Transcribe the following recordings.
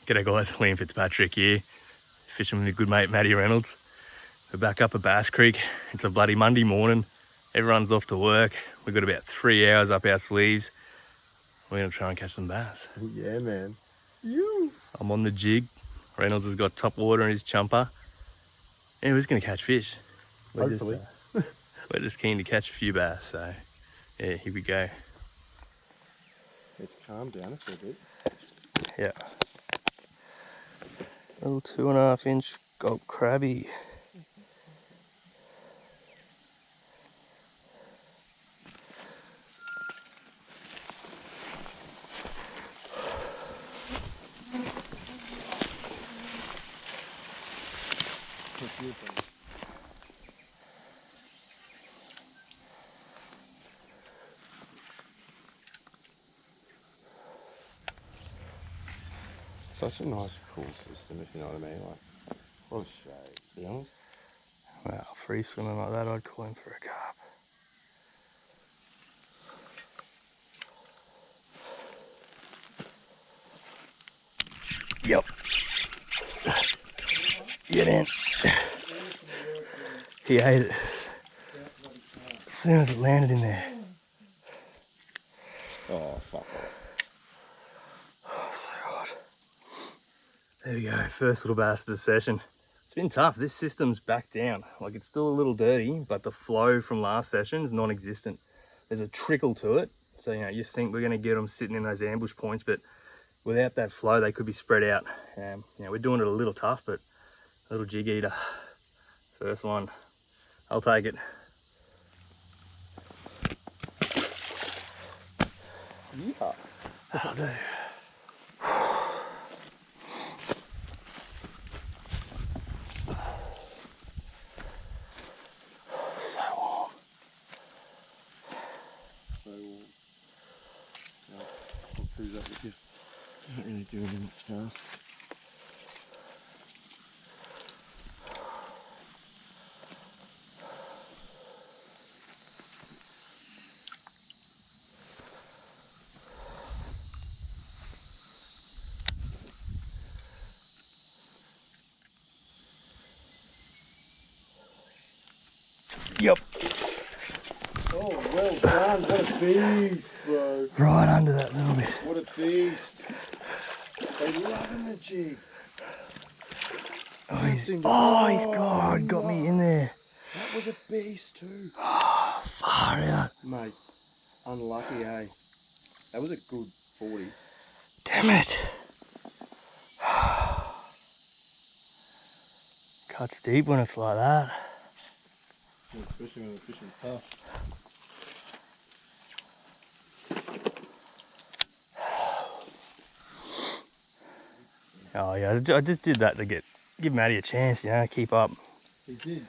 G'day guys, Liam Fitzpatrick here, fishing with my good mate Matty Reynolds. We're back up at Bass Creek. It's a bloody Monday morning. Everyone's off to work. We've got about 3 hours up our sleeves. We're gonna try and catch some bass. Yeah, man. I'm on the jig. Reynolds has got top water in his chumper. And we're just gonna catch fish. Hopefully. We're just keen to catch a few bass, so yeah, here we go. It's calmed down a fair bit. Yeah. Little 2.5 inch gulp crabby. Such a nice, cool system, if you know what I mean. Like, what a shade, to be honest. Wow, free swimming like that, I'd call him for a carp. Yep. Get in. He ate it as soon as it landed in there. Oh, fuck off. Oh, so hot. There we go, first little bass of the session. It's been tough. This system's back down. Like, it's still a little dirty, but the flow from last session is non-existent. There's a trickle to it. So, you know, you think we're going to get them sitting in those ambush points, but without that flow, they could be spread out. You know, we're doing it a little tough, but a little jig eater. First one. I'll take it. Yeah. That'll do. So warm. So, I'll cruise up with you. Not really doing much fast. Yep. Oh, well done. What a beast, bro. Right under that little bit. What a beast. They loving the jig. He's got me in there. That was a beast too. Oh, far out. Mate, unlucky, eh? That was a good 40. Damn it. Cuts deep when it's like that. Especially when the fishing's tough. Oh yeah, I just did that to give Matty a chance, you know, keep up. He did.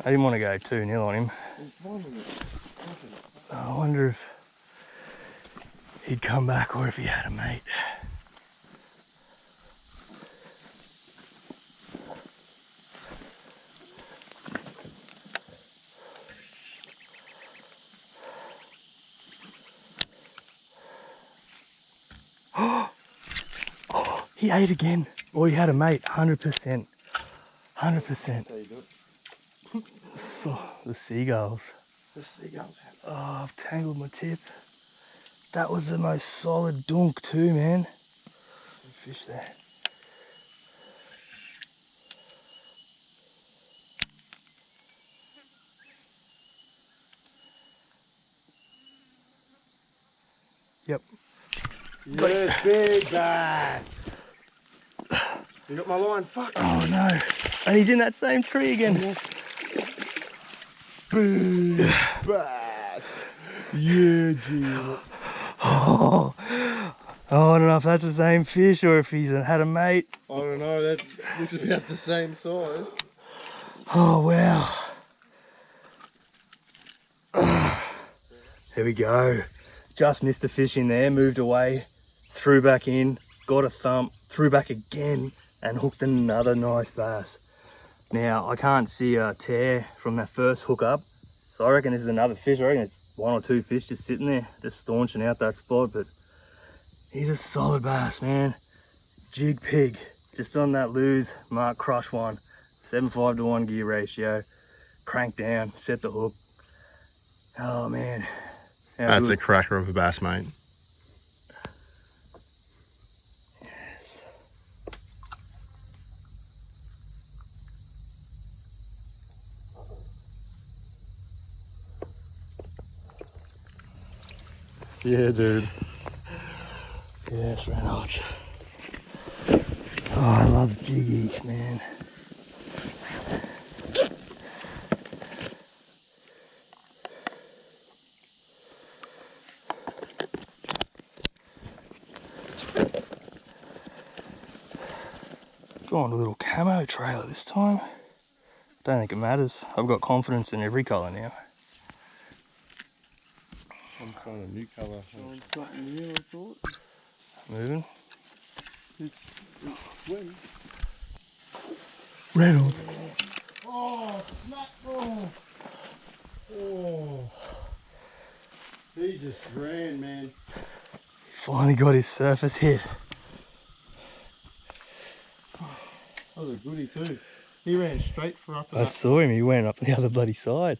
I didn't want to go 2-0 on him. He's finding it. I wonder if he'd come back or if he had a mate. Oh, he ate again. Or he had a mate, 100%. 100%. How you do it? So, the seagulls. The seagulls have. Oh, I've tangled my tip. That was the most solid dunk too, man. Some fish there. Yep. Yes, big bass. You got my line? Fuck. Oh no. And he's in that same tree again. Big bass. Yeah, G. Oh, I don't know if that's the same fish or if he's had a mate. I don't know, that looks about the same size. Oh wow. There we go. Just missed a fish in there, moved away, threw back in, got a thump, threw back again, and hooked another nice bass. Now, I can't see a tear from that first hook up, so I reckon this is another fish. I reckon it's 1 or 2 fish just sitting there, just staunching out that spot, but he's a solid bass, man. Jig pig, just on that loose, Mach crush one, 7:5 to 1 gear ratio, crank down, set the hook. Oh man, how That's good. a cracker of a bass, mate. Yeah, dude. Yes, Reynolds. Oh, I love jig eats, man. Going to a little camo trailer this time. Don't think it matters. I've got confidence in every colour now. I'm trying a new colour. Something new, I thought. Moving. It's swim. Reynolds. Oh, snap ball. Oh. He just ran, man. Finally got his surface hit. That was a goodie too. He ran straight for up to I that. saw him, he went up the other bloody side.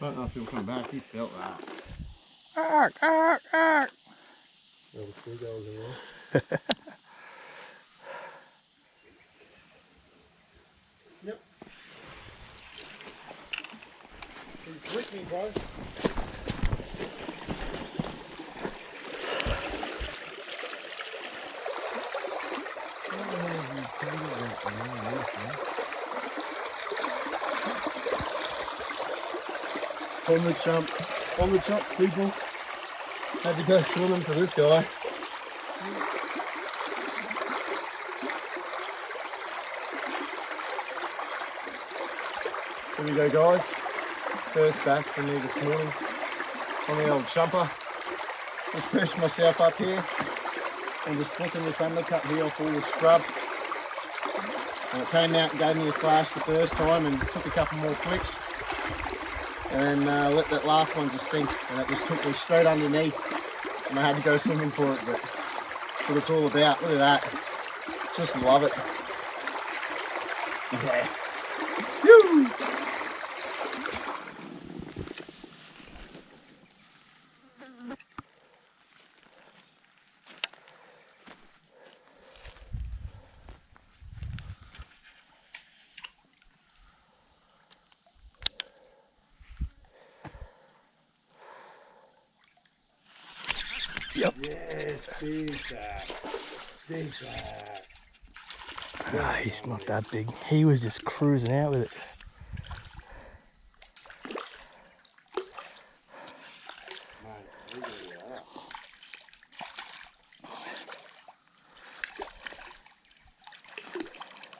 I don't know if he'll come back. He felt that. Ark, ark, ark. There were seagulls in there. Yep. He's with me, bro. On the chump, people. Had to go swimming for this guy. Here we go, guys. First bass for me this morning on the old chumper. Just pushed myself up here and just flicking this undercut here off all the scrub. And it came out and gave me a flash the first time and took a couple more flicks. And let that last one just sink, and it just took me straight underneath, and I had to go swimming for it, but that's what it's all about. Look at that. Just love it. Yes. Woo! Yep. Yes, big bass. Big bass. Ah, he's not that big. He was just cruising out with it. Mate, look at that.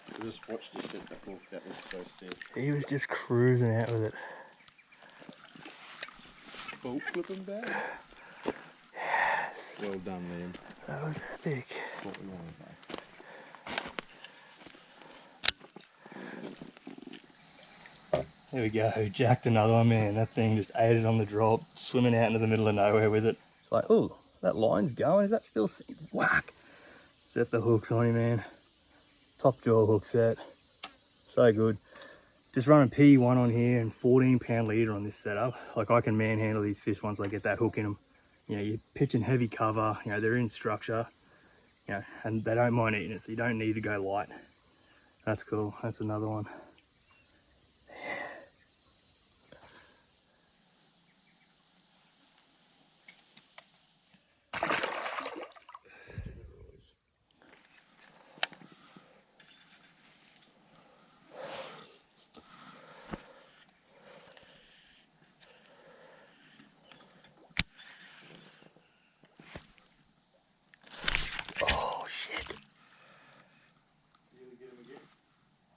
I just watched you set that hook. That was so sick. He was just cruising out with it. Boat flipping back. Yes. Well done, Liam. That was epic. What we wanted, mate. There we go, jacked another one, man. That thing just ate it on the drop, swimming out into the middle of nowhere with it. It's like, oh, that line's going, is that still sitting? Whack! Set the hooks on him, man. Top jaw hook set. So good. Just running P1 on here and 14-pound leader on this setup. Like, I can manhandle these fish once I get that hook in them. You know, you're pitching heavy cover, you know, they're in structure, you know, and they don't mind eating it, so you don't need to go light. That's cool, that's another one. Oh shit.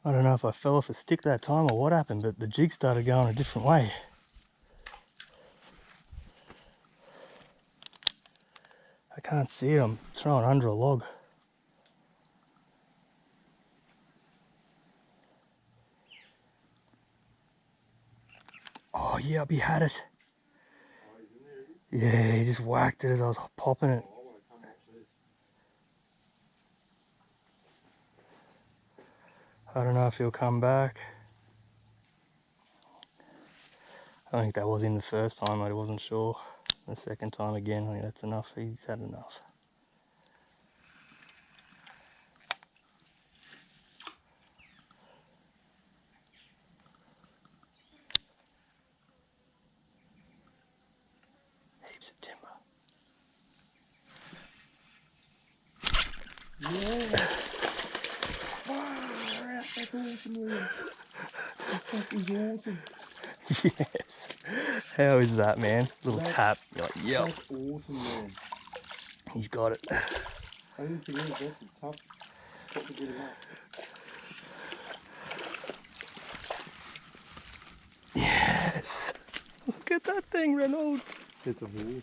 I don't know if I fell off a stick that time or what happened, but the jig started going a different way. I can't see it, I'm throwing under a log. Oh yep, he had it. Yeah, he just whacked it as I was popping it. I don't know if he'll come back. I think that was in the first time, I wasn't sure. The second time again, I think that's enough. He's had enough. Heaps of timber. Yeah. Wow, that's awesome, William. That's fucking awesome. Yes. How is that, man? Little tap. You're like, yep. That's awesome, man. He's got it. Only thing is, that's a tough spot to get him up. Yes. Look at that thing, Reynolds. It's a horse.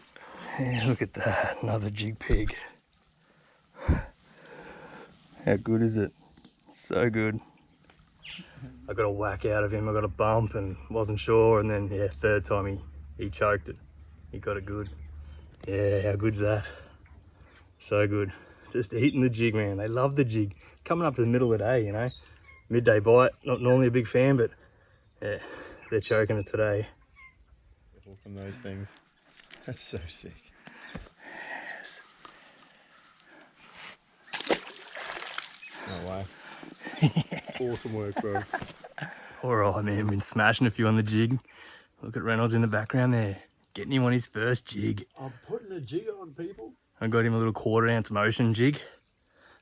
Yeah, look at that. Another jig pig. How good is it? So good. I got a whack out of him. I got a bump and wasn't sure. And then, yeah, third time he choked it. He got it good. Yeah, how good's that? So good. Just eating the jig, man. They love the jig. Coming up to the middle of the day, you know. Midday bite. Not normally a big fan, but yeah, they're choking it today. From those things. That's so sick. Yes. No way. Awesome work, bro. Alright, man. Been smashing a few on the jig. Look at Reynolds in the background there. Getting him on his first jig. I'm putting a jig on, people. I got him a little 1/4 ounce motion jig.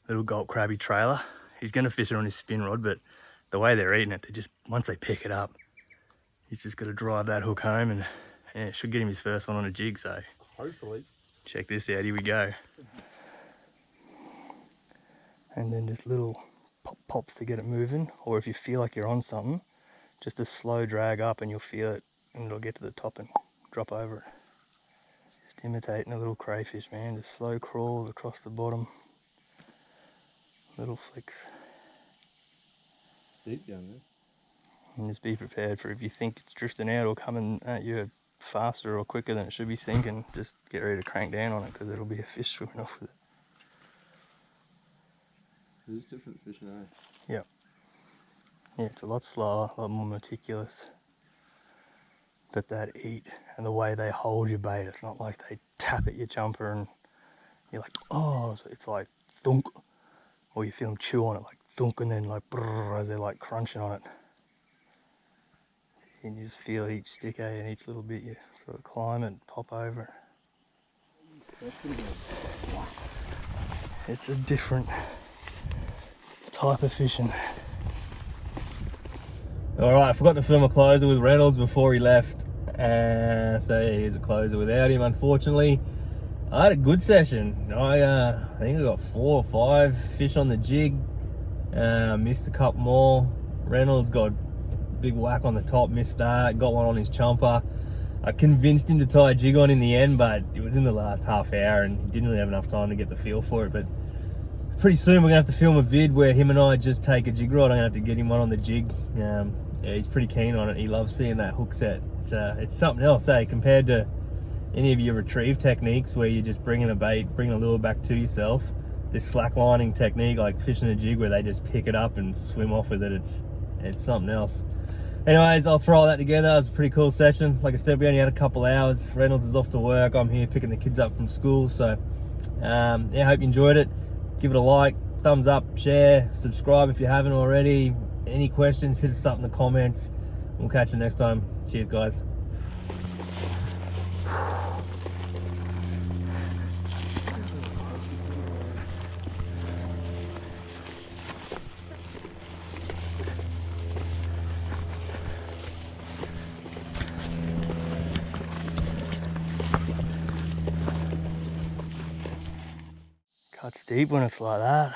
Little gulp crabby trailer. He's going to fish it on his spin rod, but the way they're eating it, they just, once they pick it up, he's just got to drive that hook home and yeah, should get him his first one on a jig, so. Hopefully. Check this out, here we go. And then just little pops to get it moving, or if you feel like you're on something, just a slow drag up and you'll feel it and it'll get to the top and drop over it. Just imitating a little crayfish, man. Just slow crawls across the bottom. Little flicks. Deep down there. And just be prepared for if you think it's drifting out or coming at you faster or quicker than it should be sinking, just get ready to crank down on it because it'll be a fish swimming off with it. There's different fish now. Yep. Yeah, it's a lot slower, a lot more meticulous. But that eat and the way they hold your bait, it's not like they tap at your jumper and you're like, oh, so it's like thunk, or you feel them chew on it like thunk and then like brrr as they're like crunching on it. And you just feel each stick and each little bit you sort of climb and pop over it. It's a different type of fishing. Alright, I forgot to film a closer with Reynolds before he left. So yeah, here's a closer without him, unfortunately. I had a good session. I think I got 4 or 5 fish on the jig. Missed a couple more. Reynolds got a big whack on the top, missed that. Got one on his chomper. I convinced him to tie a jig on in the end, but it was in the last half hour and he didn't really have enough time to get the feel for it. But pretty soon we're gonna have to film a vid where him and I just take a jig rod. I'm gonna have to get him one on the jig. Yeah, he's pretty keen on it. He loves seeing that hook set. It's something else, compared to any of your retrieve techniques where you're just bringing a bait, bringing a lure back to yourself. This slacklining technique, like fishing a jig where they just pick it up and swim off with it, it's something else. Anyways, I'll throw all that together. It was a pretty cool session. Like I said, we only had a couple hours. Reynolds is off to work. I'm here picking the kids up from school. So yeah, I hope you enjoyed it. Give it a like, thumbs up, share, subscribe if you haven't already. Any questions, hit us up in the comments. We'll catch you next time. Cheers, guys. Cuts deep when it's like that.